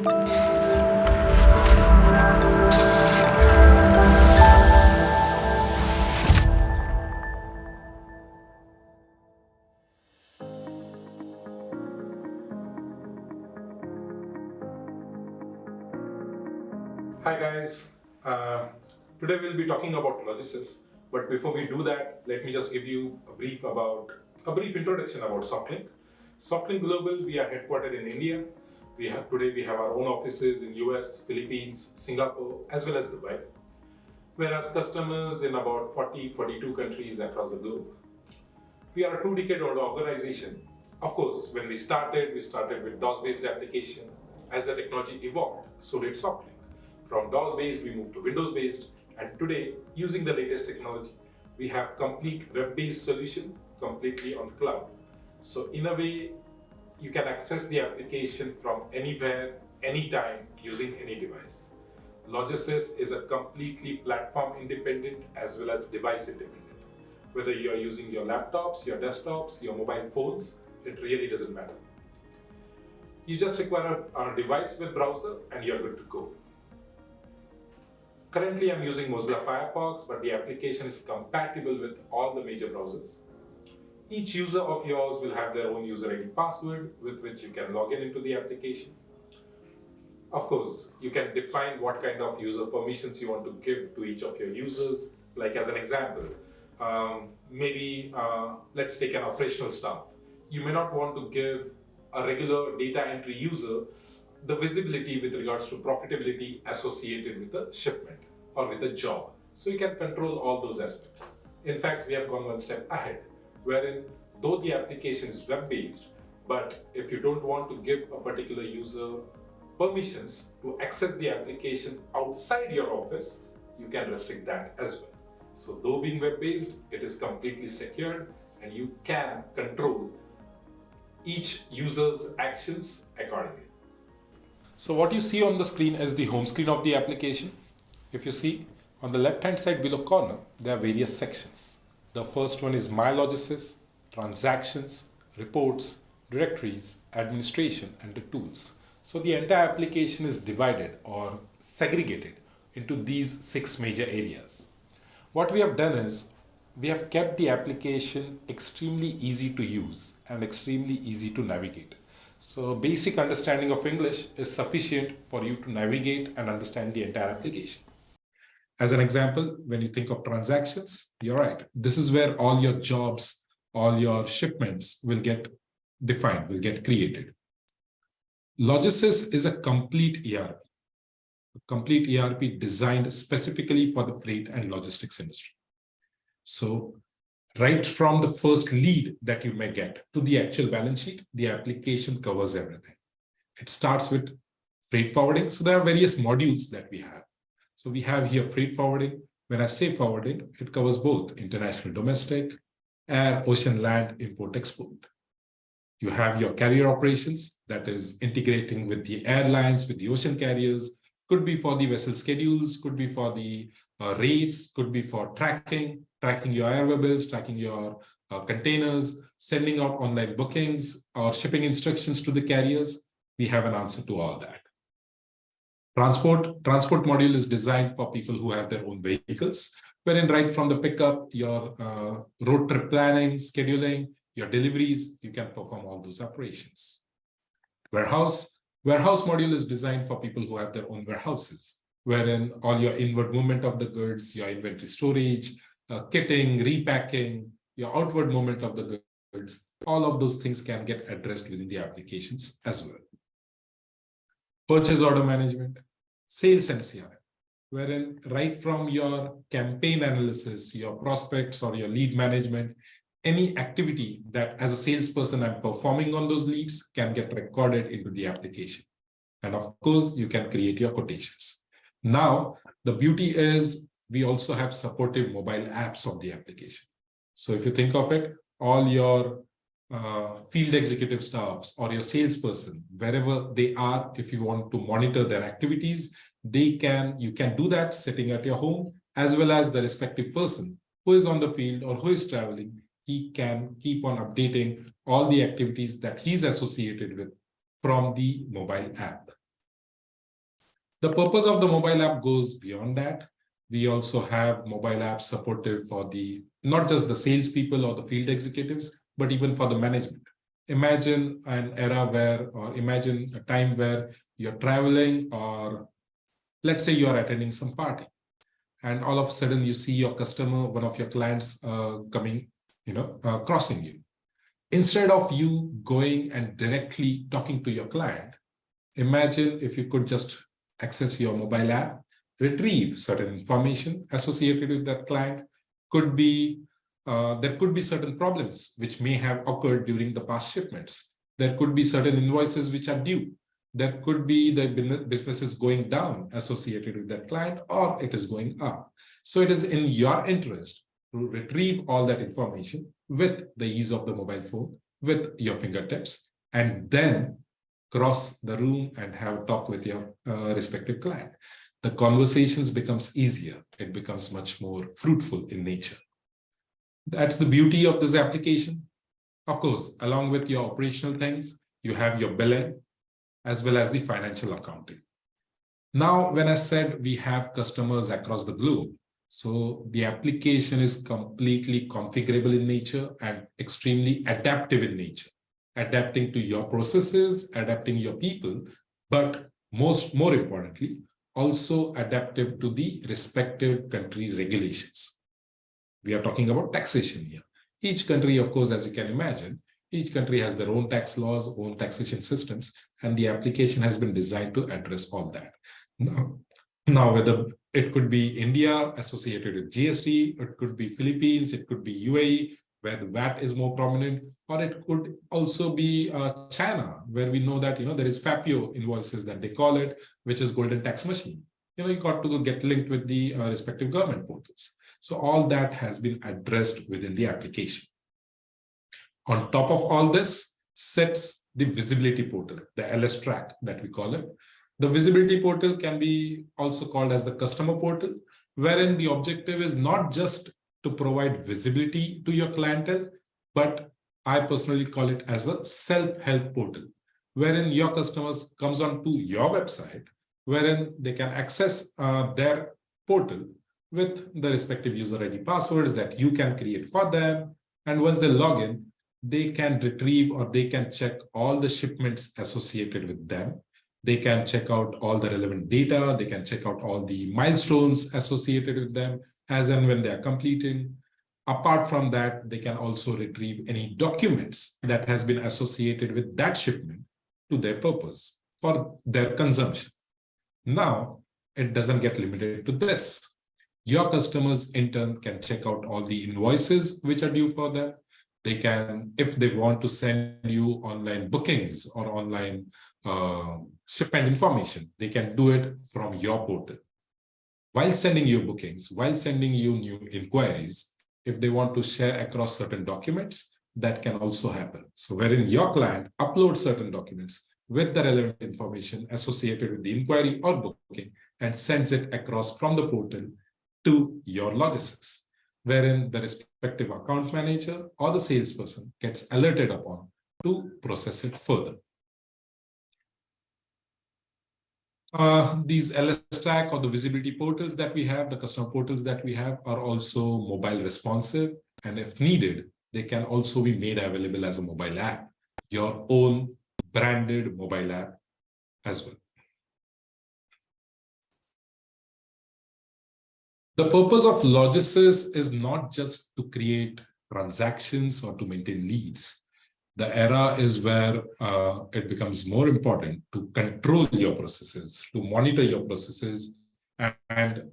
Hi guys, today we'll be talking about Logi-Sys, but before we do that, let me just give you a brief introduction about Softlink. Softlink Global, we are headquartered in India. Today we have our own offices in US, Philippines, Singapore, as well as Dubai, whereas customers in about 42 countries across the globe. We are a 2-decade-old organization. Of course, when we started with DOS-based application. As the technology evolved, so did Softlink. From DOS-based, we moved to Windows-based, and today, using the latest technology, we have complete web-based solution completely on cloud. So in a way, you can access the application from anywhere, anytime, using any device. Logi-Sys is a completely platform-independent as well as device-independent. Whether you are using your laptops, your desktops, your mobile phones, it really doesn't matter. You just require a device with browser and you're good to go. Currently, I'm using Mozilla Firefox, but the application is compatible with all the major browsers. Each user of yours will have their own user ID password with which you can log in into the application. Of course, you can define what kind of user permissions you want to give to each of your users. Like as an example, let's take an operational staff. You may not want to give a regular data entry user the visibility with regards to profitability associated with a shipment or with a job. So you can control all those aspects. In fact, we have gone one step ahead, wherein though the application is web-based, but if you don't want to give a particular user permissions to access the application outside your office, you can restrict that as well. So though being web-based, it is completely secured and you can control each user's actions accordingly. So what you see on the screen is the home screen of the application. If you see on the left hand side below corner, there are various sections. The first one is My Logi-Sys, Transactions, Reports, Directories, Administration, and the Tools. So the entire application is divided or segregated into these 6 major areas. What we have done is we have kept the application extremely easy to use and extremely easy to navigate. So basic understanding of English is sufficient for you to navigate and understand the entire application. As an example, when you think of transactions, you're right. This is where all your jobs, all your shipments will get defined, will get created. Logi-Sys is a complete ERP designed specifically for the freight and logistics industry. So right from the first lead that you may get to the actual balance sheet, the application covers everything. It starts with freight forwarding. So there are various modules that we have. So we have here freight forwarding. When I say forwarding, it covers both international, domestic, air, ocean, land, import, export. You have your carrier operations, that is integrating with the airlines, with the ocean carriers, could be for the vessel schedules, could be for the rates, could be for tracking your airway bills, tracking your containers, sending out online bookings or shipping instructions to the carriers. We have an answer to all that. Transport module is designed for people who have their own vehicles, wherein right from the pickup, your road trip planning, scheduling, your deliveries, you can perform all those operations. Warehouse module is designed for people who have their own warehouses, wherein all your inward movement of the goods, your inventory storage, kitting, repacking, your outward movement of the goods, all of those things can get addressed within the applications as well. Purchase order management, sales and CRM, wherein right from your campaign analysis, your prospects or your lead management, any activity that as a salesperson I'm performing on those leads can get recorded into the application. And of course, you can create your quotations. Now, the beauty is we also have supportive mobile apps of the application. So if you think of it, all your field executive staffs or your salesperson, wherever they are, if you want to monitor their activities, you can do that sitting at your home, as well as the respective person who is on the field or who is traveling. He can keep on updating all the activities that he's associated with from the mobile app. The purpose of the mobile app goes beyond that. We also have mobile apps supportive for the not just the salespeople or the field executives, but even for the management. Imagine an era where, or imagine a time where you're traveling, or let's say you're attending some party, and all of a sudden you see your customer, one of your clients coming, crossing you. Instead of you going and directly talking to your client, imagine if you could just access your mobile app, retrieve certain information associated with that client. There could be certain problems which may have occurred during the past shipments. There could be certain invoices which are due. There could be the business is going down associated with that client, or it is going up. So it is in your interest to retrieve all that information with the ease of the mobile phone, with your fingertips, and then cross the room and have a talk with your respective client. The conversations becomes easier. It becomes much more fruitful in nature. That's the beauty of this application. Of course, along with your operational things, you have your billing as well as the financial accounting. Now, when I said we have customers across the globe, so the application is completely configurable in nature and extremely adaptive in nature, adapting to your processes, adapting your people, but more importantly, also adaptive to the respective country regulations. We are talking about taxation here. Each country, of course, as you can imagine, each country has their own tax laws, own taxation systems, and the application has been designed to address all that. Now, whether it could be India associated with GST, it could be Philippines, it could be UAE, where the VAT is more prominent, or it could also be China, where we know that there is FAPIO invoices that they call it, which is golden tax machine. You got to get linked with the respective government portals. So all that has been addressed within the application. On top of all this sits the visibility portal, the LS track that we call it. The visibility portal can be also called as the customer portal, wherein the objective is not just to provide visibility to your clientele, but I personally call it as a self-help portal, wherein your customers comes onto your website, wherein they can access their portal with the respective user ID passwords that you can create for them. And once they log in, they can retrieve or they can check all the shipments associated with them. They can check out all the relevant data. They can check out all the milestones associated with them as and when they are completing. Apart from that, they can also retrieve any documents that has been associated with that shipment to their purpose for their consumption. Now, it doesn't get limited to this. Your customers in turn can check out all the invoices which are due for them. They can, if they want to send you online bookings or online shipment information, they can do it from your portal. While sending you bookings, while sending you new inquiries, if they want to share across certain documents, that can also happen. So wherein your client uploads certain documents with the relevant information associated with the inquiry or booking and sends it across from the portal to your Logi-Sys, wherein the respective account manager or the salesperson gets alerted upon to process it further. These LS track or the visibility portals that we have, the customer portals that we have, are also mobile responsive. And if needed, they can also be made available as a mobile app, your own branded mobile app as well. The purpose of Logi-Sys is not just to create transactions or to maintain leads. The era is where it becomes more important to control your processes, to monitor your processes, and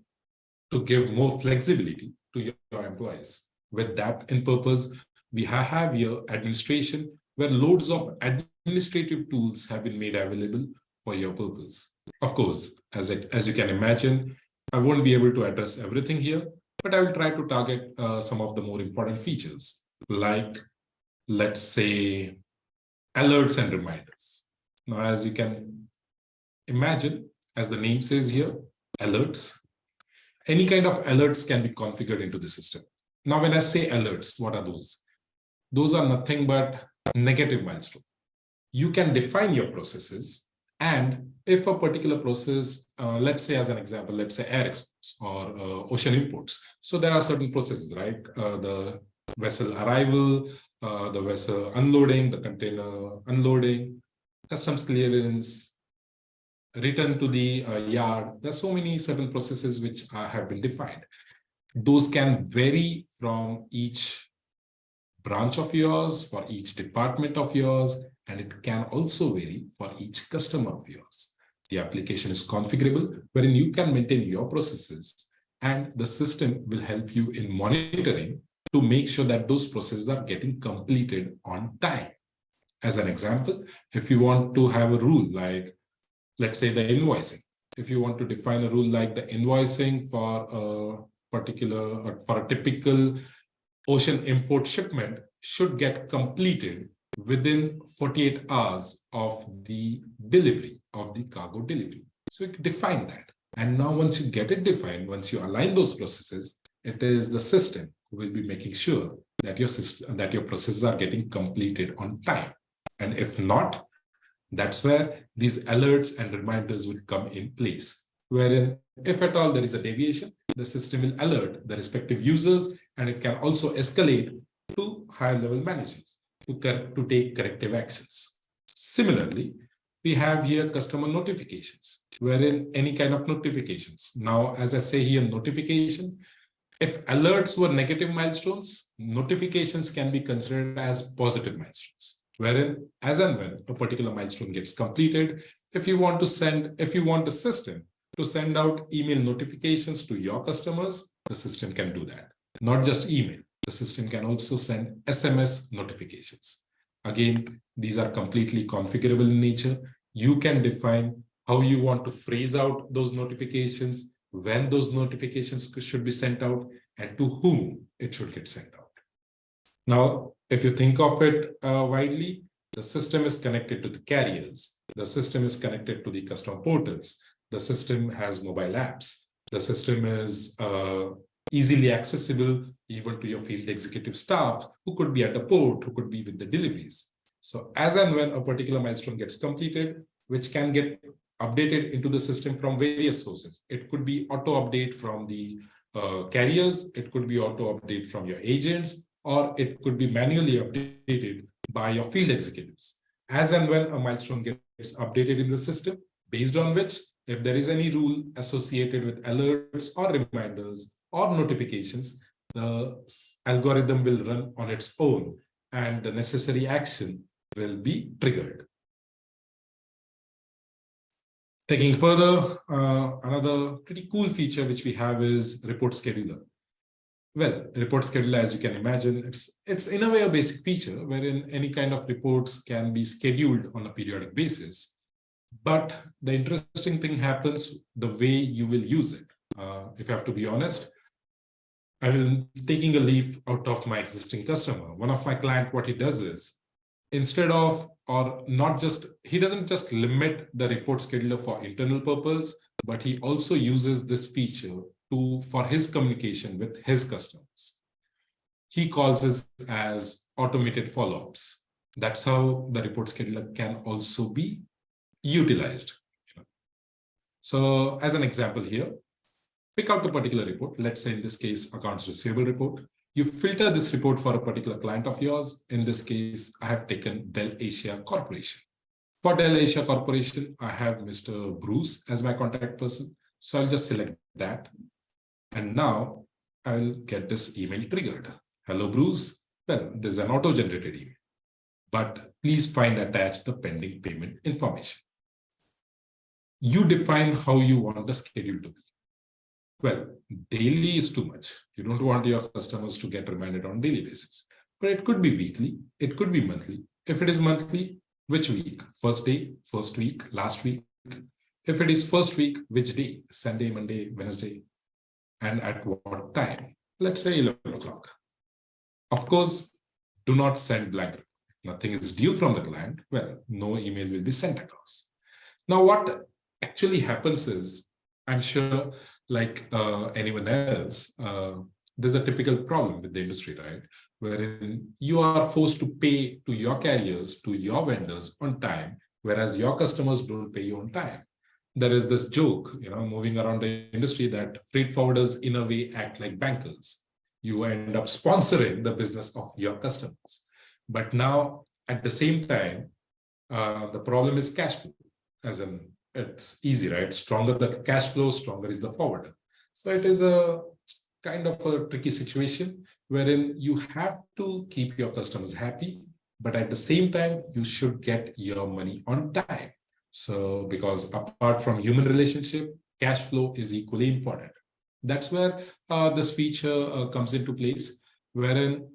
to give more flexibility to your employees. With that in purpose, we have here administration, where loads of administrative tools have been made available for your purpose. Of course, as you can imagine, I won't be able to address everything here, but I will try to target some of the more important features, like, let's say, alerts and reminders. Now, as you can imagine, as the name says here, alerts, any kind of alerts can be configured into the system. Now, when I say alerts, what are those? Those are nothing but negative milestones. You can define your processes And if a particular process, let's say as an example, let's say air exports or ocean imports. So there are certain processes, right? The vessel arrival, the vessel unloading, the container unloading, customs clearance, return to the yard. There's so many certain processes which have been defined. Those can vary from each branch of yours, for each department of yours, and it can also vary for each customer of yours. The application is configurable, wherein you can maintain your processes, and the system will help you in monitoring to make sure that those processes are getting completed on time. As an example, if you want to have a rule like, let's say, the invoicing, if you want to define a rule like the invoicing for a particular, or for a typical ocean import shipment should get completed within 48 hours of the delivery, of the cargo delivery. So you can define that. And now once you get it defined, once you align those processes, it is the system who will be making sure that your system, that your processes are getting completed on time. And if not, that's where these alerts and reminders will come in place, wherein if at all there is a deviation, the system will alert the respective users, and it can also escalate to higher level managers to take corrective actions. Similarly, we have here customer notifications, wherein any kind of notifications. Now, as I say here, notifications, if alerts were negative milestones, notifications can be considered as positive milestones, wherein as and when a particular milestone gets completed, if you want the system to send out email notifications to your customers, the system can do that. Not just email, the system can also send SMS notifications. Again, these are completely configurable in nature. You can define how you want to phrase out those notifications, when those notifications should be sent out, and to whom it should get sent out. Now, if you think of it widely, the system is connected to the carriers. The system is connected to the customer portals. The system has mobile apps. The system is easily accessible even to your field executive staff, who could be at the port, who could be with the deliveries. So as and when a particular milestone gets completed, which can get updated into the system from various sources. It could be auto update from the carriers. It could be auto update from your agents, or it could be manually updated by your field executives. As and when a milestone gets updated in the system, based on which, if there is any rule associated with alerts or reminders or notifications, the algorithm will run on its own and the necessary action will be triggered. Taking further, another pretty cool feature which we have is report scheduler. Well, report scheduler, as you can imagine, it's in a way a basic feature wherein any kind of reports can be scheduled on a periodic basis. But the interesting thing happens the way you will use it. If I have to be honest, I'm taking a leaf out of my existing customer. One of my clients, what he does is, instead of, or not just, he doesn't just limit the report scheduler for internal purpose, but he also uses this feature for his communication with his customers. He calls this as automated follow-ups. That's how the report scheduler can also be utilized. So as an example here, pick out a particular report. Let's say in this case, accounts receivable report. You filter this report for a particular client of yours. In this case, I have taken Dell Asia Corporation. For Dell Asia Corporation, I have Mr. Bruce as my contact person. So I'll just select that. And now I'll get this email triggered. Hello, Bruce. Well, this is an auto-generated email, but please find attached the pending payment information. You define how you want the schedule to be. Well, daily is too much. You don't want your customers to get reminded on daily basis, but it could be weekly. It could be monthly. If it is monthly, which week? First day, first week, last week. If it is first week, which day? Sunday, Monday, Wednesday, and at what time? Let's say 11 o'clock. Of course, do not send blank. Nothing is due from the client. Well, no email will be sent across. Now, what actually happens is, I'm sure, like anyone else, there's a typical problem with the industry, right? Wherein you are forced to pay to your carriers, to your vendors on time, whereas your customers don't pay you on time. There is this joke, moving around the industry that freight forwarders in a way act like bankers. You end up sponsoring the business of your customers. But now, at the same time, the problem is cash flow, as in it's easy, right? Stronger the cash flow, stronger is the forwarder. So it is a kind of a tricky situation wherein you have to keep your customers happy, but at the same time, you should get your money on time. So because apart from human relationship, cash flow is equally important. That's where this feature comes into place, wherein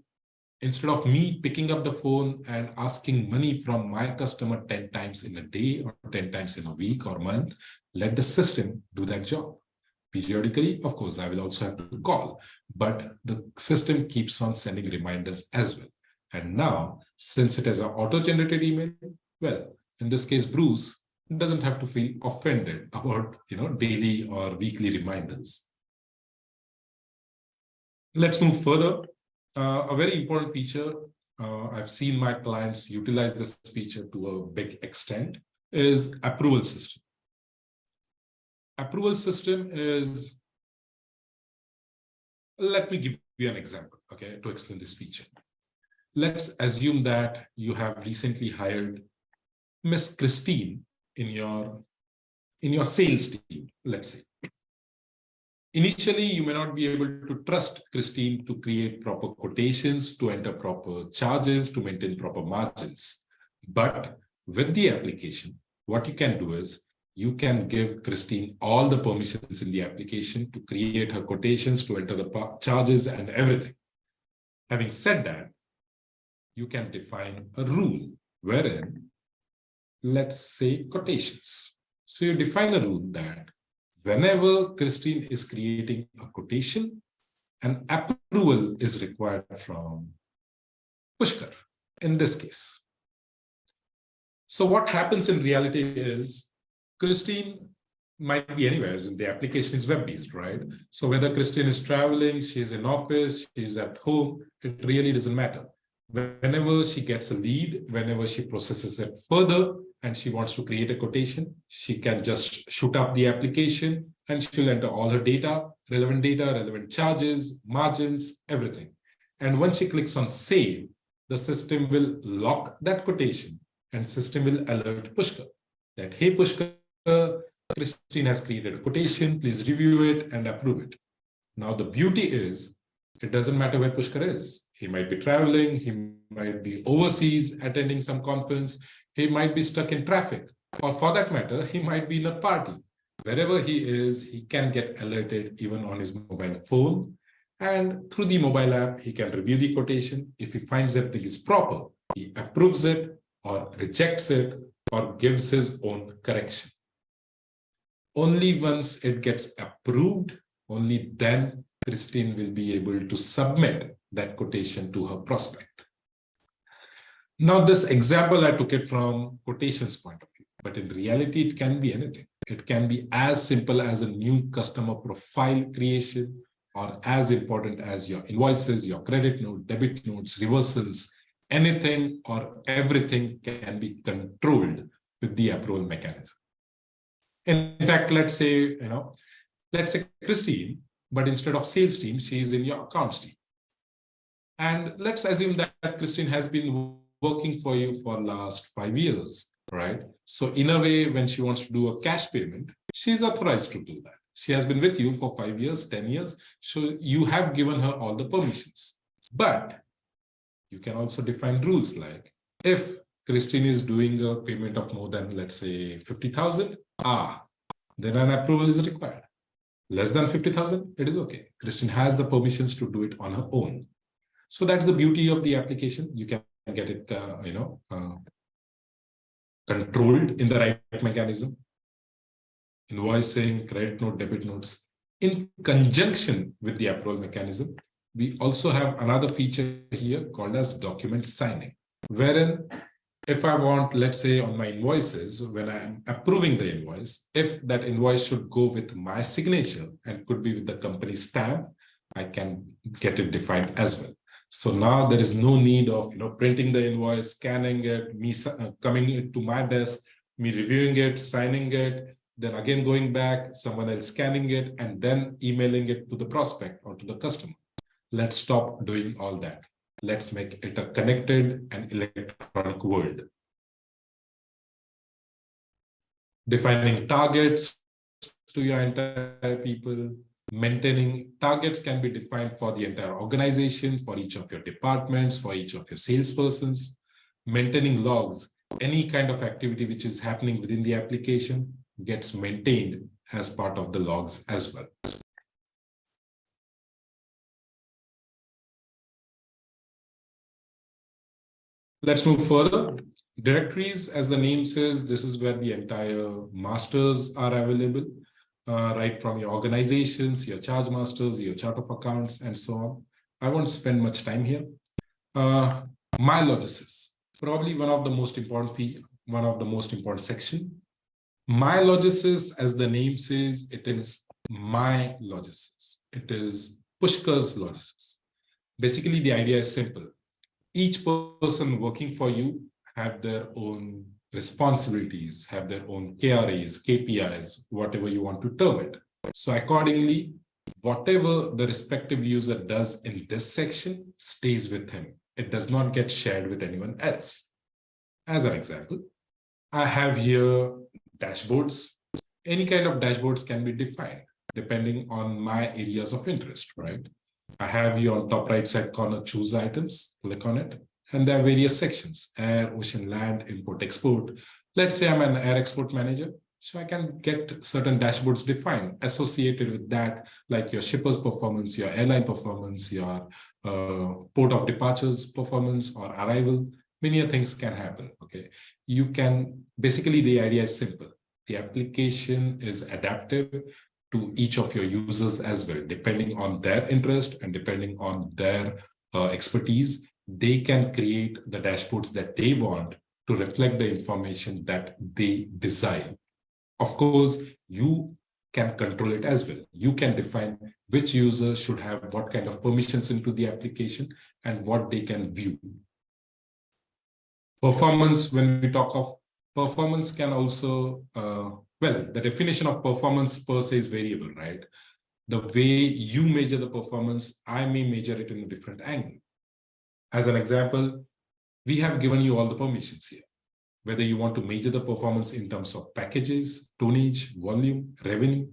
instead of me picking up the phone and asking money from my customer 10 times in a day or 10 times in a week or month, let the system do that job. Periodically, of course, I will also have to call, but the system keeps on sending reminders as well. And now, since it is an auto-generated email, well, in this case, Bruce doesn't have to feel offended about daily or weekly reminders. Let's move further. A very important feature, I've seen my clients utilize this feature to a big extent, is approval system. Approval system is, let me give you an example, okay, to explain this feature. Let's assume that you have recently hired Miss Christine in your sales team, let's say. Initially, you may not be able to trust Christine to create proper quotations, to enter proper charges, to maintain proper margins. But with the application, what you can do is you can give Christine all the permissions in the application to create her quotations, to enter the charges and everything. Having said that, you can define a rule wherein, let's say, quotations. So you define a rule that whenever Christine is creating a quotation, an approval is required from Pushkar in this case. So what happens in reality is Christine might be anywhere. The application is web-based, right? So whether Christine is traveling, she's in office, she's at home, it really doesn't matter. Whenever she gets a lead, whenever she processes it further and she wants to create a quotation, she can just shoot up the application and she'll enter all her data, relevant charges, margins, everything. And once she clicks on save, the system will lock that quotation and system will alert Pushkar that, hey, Pushkar, Christine has created a quotation, please review it and approve it. Now, the beauty is, it doesn't matter where Pushkar is. He might be traveling, he might be overseas attending some conference, he might be stuck in traffic, or for that matter, he might be in a party. Wherever he is, he can get alerted even on his mobile phone. And through the mobile app, he can review the quotation. If he finds everything is proper, he approves it or rejects it or gives his own correction. Only once it gets approved, only then Christine will be able to submit that quotation to her prospect. Now, this example, I took it from quotations point of view, but in reality, it can be anything. It can be as simple as a new customer profile creation, or as important as your invoices, your credit note, debit notes, reversals, anything or everything can be controlled with the approval mechanism. In fact, let's say Christine, but instead of sales team, she is in your accounts team. And let's assume that Christine has been working for you for the last 5 years, right? So in a way, when she wants to do a cash payment, she's authorized to do that. She has been with you for 5 years, 10 years. So you have given her all the permissions. But you can also define rules like, if Christine is doing a payment of more than, let's say, 50,000, then an approval is required. Less than 50,000, it is okay. Christine has the permissions to do it on her own. So that's the beauty of the application. You can get it, controlled in the right mechanism. Invoicing, credit note, debit notes. In conjunction with the approval mechanism, we also have another feature here called as document signing, wherein if I want, let's say on my invoices, when I'm approving the invoice, if that invoice should go with my signature and could be with the company stamp, I can get it defined as well. So now there is no need of printing the invoice, scanning it, me coming to my desk, me reviewing it, signing it, then again going back, someone else scanning it, and then emailing it to the prospect or to the customer. Let's stop doing all that. Let's make it a connected and electronic world. Defining targets to your entire people. Maintaining targets can be defined for the entire organization, for each of your departments, for each of your salespersons. Maintaining logs, any kind of activity which is happening within the application gets maintained as part of the logs as well. Let's move further. Directories, as the name says, this is where the entire masters are available, right from your organizations, your charge masters, your chart of accounts, and so on. I won't spend much time here. My Logi-Sys, probably one of the most important section. My Logi-Sys, as the name says, it is my Logi-Sys. It is Pushkar's Logi-Sys. Basically, the idea is simple. Each person working for you have their own responsibilities, have their own KRAs, KPIs, whatever you want to term it. So accordingly, whatever the respective user does in this section stays with him. It does not get shared with anyone else. As an example, I have here dashboards. Any kind of dashboards can be defined depending on my areas of interest, right? I have here on top right side corner, choose items, click on it. And there are various sections, air, ocean, land, import, export. Let's say I'm an air export manager. So I can get certain dashboards defined associated with that, like your shipper's performance, your airline performance, your port of departures performance or arrival. Many things can happen, okay? You can, basically the idea is simple. The application is adaptive to each of your users as well, depending on their interest and depending on their expertise. They can create the dashboards that they want to reflect the information that they desire. Of course, you can control it as well. You can define which user should have what kind of permissions into the application and what they can view. Performance, when we talk of performance, can also, well, the definition of performance per se is variable, right? The way you measure the performance, I may measure it in a different angle. As an example, we have given you all the permissions here. Whether you want to measure the performance in terms of packages, tonnage, volume, revenue,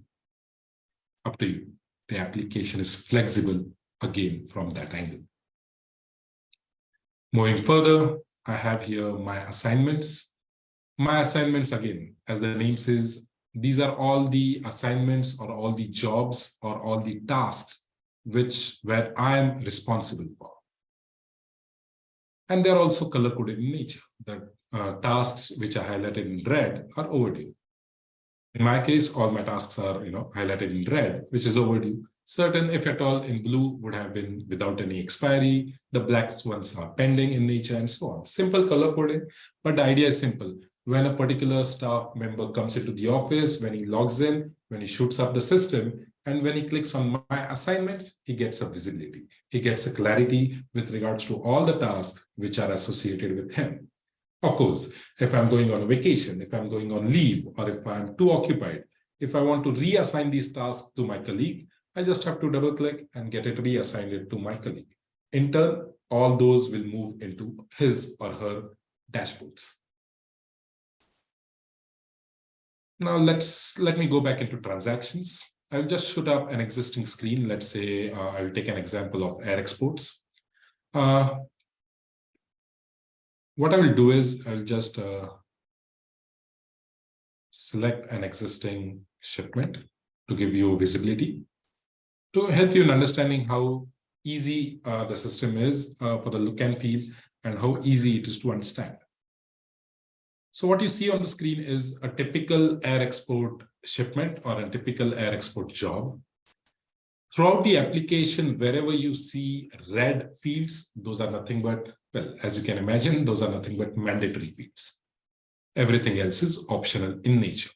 up to you. The application is flexible again from that angle. Moving further, I have here my assignments. My assignments, again, as the name says, these are all the assignments or all the jobs or all the tasks where I am responsible for. And they're also color-coded in nature. The tasks which are highlighted in red are overdue. In my case, all my tasks are highlighted in red, which is overdue. Certain, if at all, in blue would have been without any expiry. The black ones are pending in nature and so on. Simple color coding, but the idea is simple. When a particular staff member comes into the office, when he logs in, when he shoots up the system, and when he clicks on my assignments, he gets a visibility. He gets a clarity with regards to all the tasks which are associated with him. Of course, if I'm going on a vacation, if I'm going on leave, or if I'm too occupied, if I want to reassign these tasks to my colleague, I just have to double click and get it reassigned to my colleague. In turn, all those will move into his or her dashboards. Now let me go back into transactions. I'll just shoot up an existing screen. Let's say I'll take an example of air exports. What I will do is I'll just select an existing shipment to give you visibility, to help you in understanding how easy the system is for the look and feel and how easy it is to understand. So what you see on the screen is a typical air export shipment or a typical air export job. Throughout the application, wherever you see red fields, those are nothing but, well, as you can imagine, those are nothing but mandatory fields. Everything else is optional in nature.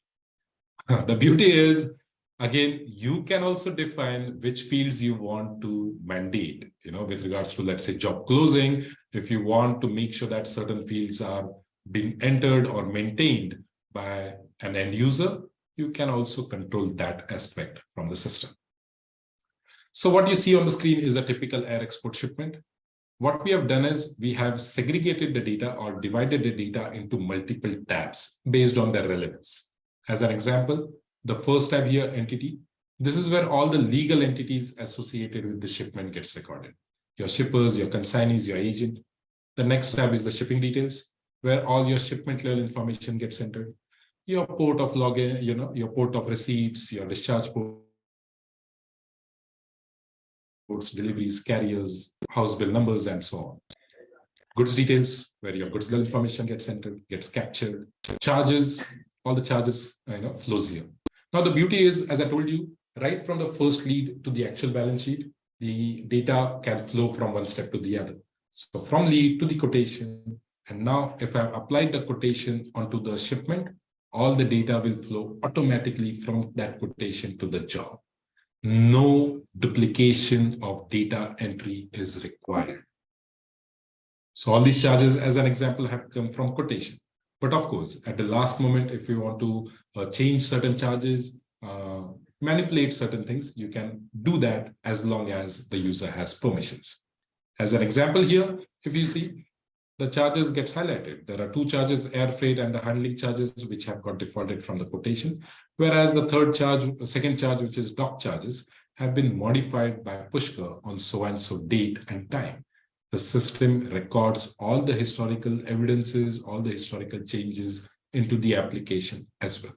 The beauty is, again, you can also define which fields you want to mandate, with regards to, let's say, job closing. If you want to make sure that certain fields are being entered or maintained by an end user, you can also control that aspect from the system. So what you see on the screen is a typical air export shipment. What we have done is we have segregated the data or divided the data into multiple tabs based on their relevance. As an example, the first tab here, entity, this is where all the legal entities associated with the shipment gets recorded. Your shippers, your consignees, your agent. The next tab is the shipping details, where all your shipment level information gets entered. Your port of login, your port of receipts, your discharge ports, deliveries, carriers, house bill numbers, and so on. Goods details, where your goods level information gets entered, gets captured. Charges, all the charges flows here. Now the beauty is, as I told you, right from the first lead to the actual balance sheet, the data can flow from one step to the other. So from lead to the quotation, and now if I've applied the quotation onto the shipment, all the data will flow automatically from that quotation to the job. No duplication of data entry is required. So all these charges, as an example, have come from quotation. But of course, at the last moment, if you want to change certain charges, manipulate certain things, you can do that as long as the user has permissions. As an example here, if you see, the charges gets highlighted. There are two charges, air freight and the handling charges, which have got defaulted from the quotation. Whereas the second charge, which is dock charges, have been modified by Pushkar on so-and-so date and time. The system records all the historical evidences, all the historical changes into the application as well.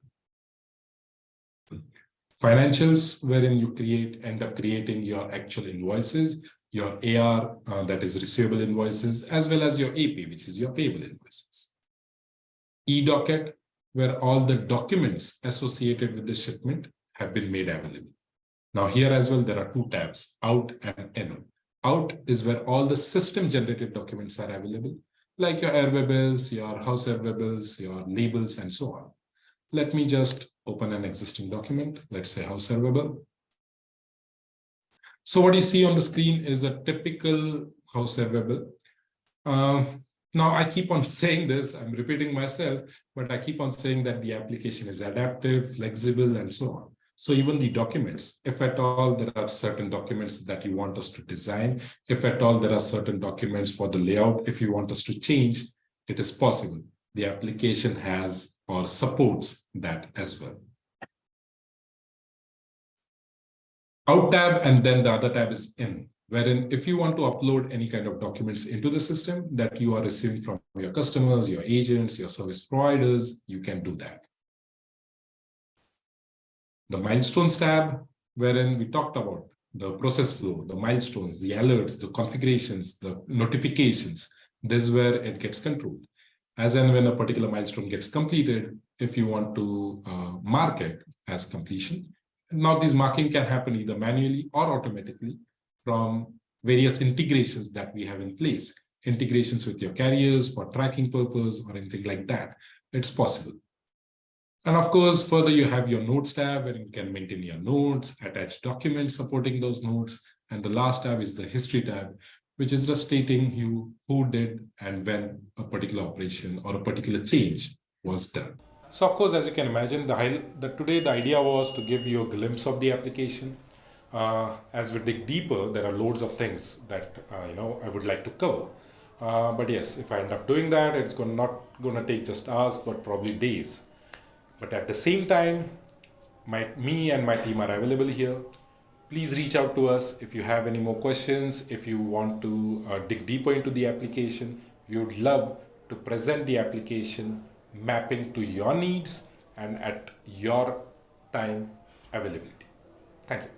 Financials, wherein you end up creating your actual invoices, your AR, that is receivable invoices, as well as your AP, which is your payable invoices. E-docket, where all the documents associated with the shipment have been made available. Now here as well, there are two tabs, out and in. Out is where all the system-generated documents are available, like your airway bills, your house airway bills, your labels, and so on. Let me just open an existing document. Let's say house airway bill. So what you see on the screen is a typical house airway bill. Now I keep on saying this, I'm repeating myself, but I keep on saying that the application is adaptive, flexible, and so on. So even the documents, if at all there are certain documents that you want us to design, if at all there are certain documents for the layout, if you want us to change, it is possible. The application has or supports that as well. Out tab, and then the other tab is in, wherein if you want to upload any kind of documents into the system that you are receiving from your customers, your agents, your service providers, you can do that. The milestones tab, wherein we talked about the process flow, the milestones, the alerts, the configurations, the notifications. This is where it gets controlled. As and when a particular milestone gets completed, if you want to mark it as completion. Now, this marking can happen either manually or automatically from various integrations that we have in place. Integrations with your carriers for tracking purpose or anything like that. It's possible. And of course, further, you have your notes tab where you can maintain your notes, attach documents supporting those notes. And the last tab is the history tab, which is just stating who did and when a particular operation or a particular change was done. So of course, as you can imagine, today the idea was to give you a glimpse of the application. As we dig deeper, there are loads of things that I would like to cover. But yes, if I end up doing that, it's not going to take just hours, but probably days. But at the same time, me and my team are available here. Please reach out to us if you have any more questions. If you want to dig deeper into the application, we would love to present the application mapping to your needs and at your time availability. Thank you.